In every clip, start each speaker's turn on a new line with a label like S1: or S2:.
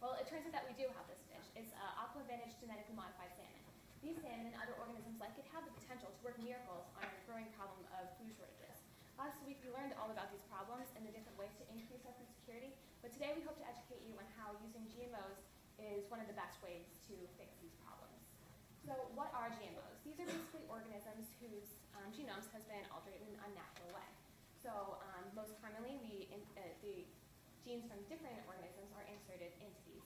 S1: Well, it turns out that we do have this fish. It's aqua vintage genetically modified salmon. These salmon and other organisms like it have the potential to work miracles on our growing problem of food shortages. Last week we learned all about these problems and the different ways to increase our food security, but today we hope to educate you on how using GMOs is one of the best ways to fix these problems. So what are GMOs? These are basically organisms whose genomes has been altered in an unnatural way. So most commonly, the genes from different organisms are inserted into these,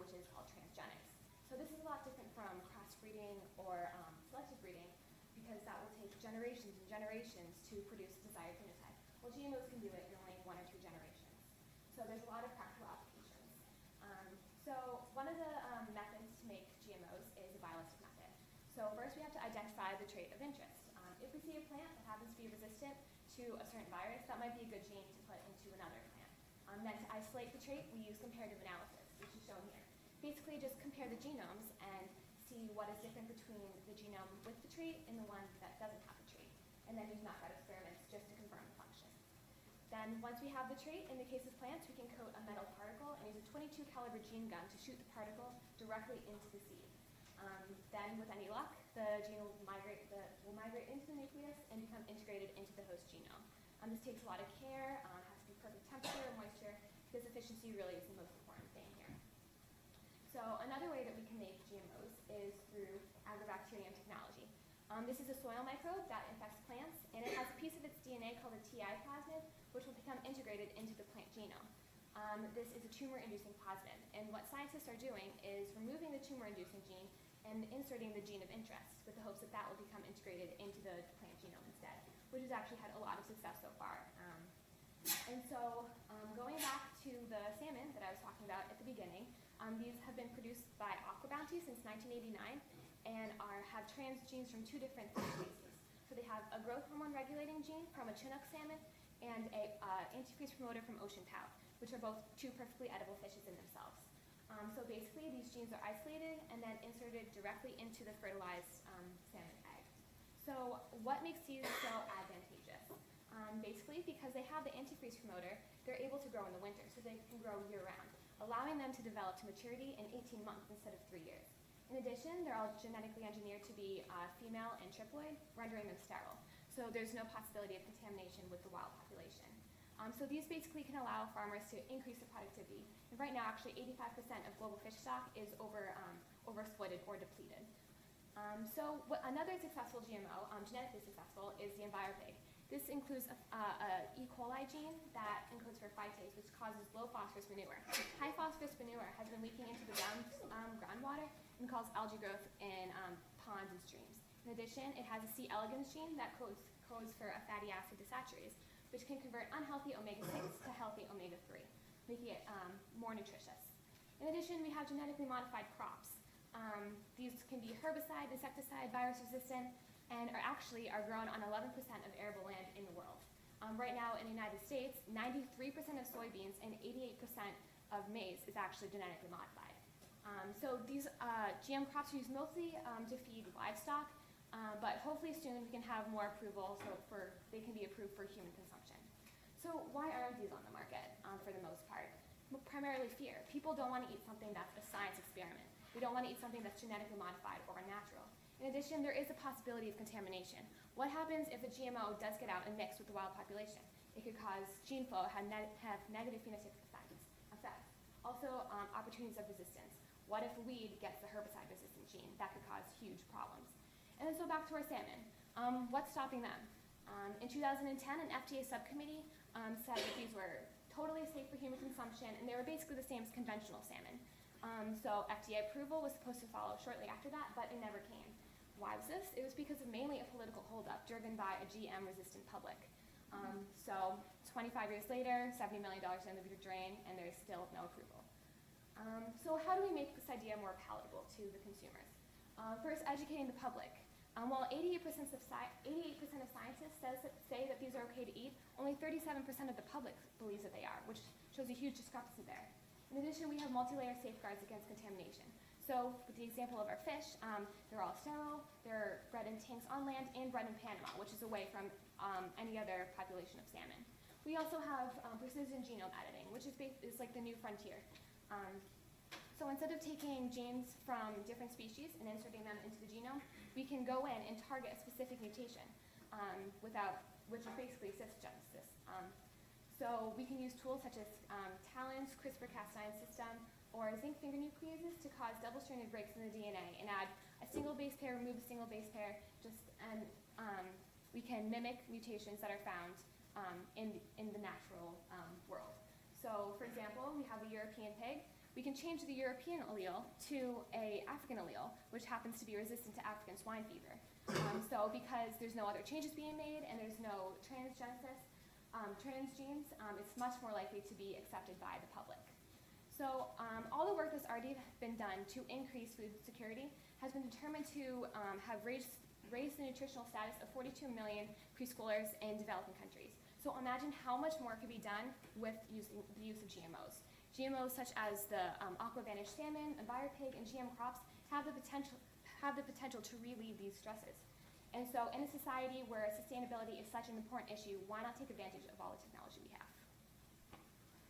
S1: which is called transgenics. So this is a lot different from crossbreeding or selective breeding, because that will take generations and generations to produce the desired phenotype. Well, GMOs can do it in only 1 or 2 generations. So there's a lot of practical applications. So one of the methods to make GMOs is a bialistic method. So first we have to identify the trait of interest. If we see a plant that happens to be resistant to a certain virus, that might be a good gene to put into another plant. Then to isolate the trait, we use comparative analysis, which is shown here. Basically just compare the genomes and see what is different between the genome with the trait and the one that doesn't have the trait. And then use knockout experiments just to confirm the function. Then once we have the trait, in the case of plants, we can coat a metal particle and use a .22 caliber gene gun to shoot the particle directly into the seed. Then with any luck, the gene will migrate into the nucleus and become integrated into the host genome. This takes a lot of care, has to be perfect temperature and moisture, because efficiency really is the most important thing here. So another way that we can make GMOs is through agrobacterium technology. This is a soil microbe that infects plants, and it has a piece of its DNA called a TI plasmid, which will become integrated into the plant genome. This is a tumor-inducing plasmid, and what scientists are doing is removing the tumor-inducing gene and inserting the gene of interest with the hopes that that will become integrated into the plant genome instead, which has actually had a lot of success so far. And so going back to the salmon that I was talking about at the beginning, these have been produced by Aqua Bounty since 1989 and have trans genes from 2 different species. So they have a growth hormone regulating gene from a Chinook salmon and an antifreeze promoter from ocean trout, which are both 2 perfectly edible fishes in themselves. So basically, these genes are isolated and then inserted directly into the fertilized salmon egg. So what makes these so advantageous? Basically, because they have the antifreeze promoter, they're able to grow in the winter, so they can grow year-round, allowing them to develop to maturity in 18 months instead of 3 years. In addition, they're all genetically engineered to be female and triploid, rendering them sterile. So there's no possibility of contamination with the wild population. So these basically can allow farmers to increase the productivity. And right now, actually, 85% of global fish stock is overexploited or depleted. So another successful GMO, genetically successful, is the EnviroPig. This includes a E. coli gene that encodes for phytase, which causes low phosphorus manure. High phosphorus manure has been leaking into the groundwater and causes algae growth in ponds and streams. In addition, it has a C. elegans gene that codes for a fatty acid desaturase, which can convert unhealthy omega-6 to healthy omega-3, making it more nutritious. In addition, we have genetically modified crops. These can be herbicide, insecticide, virus-resistant, and are grown on 11% of arable land in the world. Right now in the United States, 93% of soybeans and 88% of maize is actually genetically modified. So these GM crops are used mostly to feed livestock, but hopefully soon we can have more approval so they can be approved for human consumption. So why aren't these on the market for the most part? Well, primarily fear. People don't want to eat something that's a science experiment. They don't want to eat something that's genetically modified or unnatural. In addition, there is a possibility of contamination. What happens if a GMO does get out and mix with the wild population? It could cause gene flow, have negative phenotypic effects. Also, opportunities of resistance. What if a weed gets the herbicide-resistant gene? That could cause huge problems. And then so back to our salmon. What's stopping them? In 2010, an FDA subcommittee said that these were totally safe for human consumption, and they were basically the same as conventional salmon. So FDA approval was supposed to follow shortly after that, but it never came. Why was this? It was because of mainly a political holdup driven by a GM-resistant public. So 25 years later, $70 million in the drain, and there's still no approval. So how do we make this idea more palatable to the consumers? First, educating the public. While 88% of scientists say that these are okay to eat, only 37% of the public believes that they are, which shows a huge discrepancy there. In addition, we have multi-layer safeguards against contamination. So with the example of our fish, they're all sterile, they're bred in tanks on land and bred in Panama, which is away from any other population of salmon. We also have precision genome editing, which is like the new frontier. So instead of taking genes from different species and inserting them into the genome, we can go in and target a specific mutation, which is basically cisgenesis. So we can use tools such as TALEN's CRISPR-Cas9 system or zinc finger nucleases to cause double-stranded breaks in the DNA and add a single base pair, remove a single base pair, and we can mimic mutations that are found in the natural world. So for example, we have a European pig. We can change the European allele to an African allele, which happens to be resistant to African swine fever. So because there's no other changes being made and there's no transgenesis, transgenes, it's much more likely to be accepted by the public. So all the work that's already been done to increase food security has been determined to have raised the nutritional status of 42 million preschoolers in developing countries. So imagine how much more could be done with the use of GMOs. GMOs such as the aqua-vantage salmon, EnviroPig, and GM crops have the potential to relieve these stresses. And so in a society where sustainability is such an important issue, why not take advantage of all the technology we have?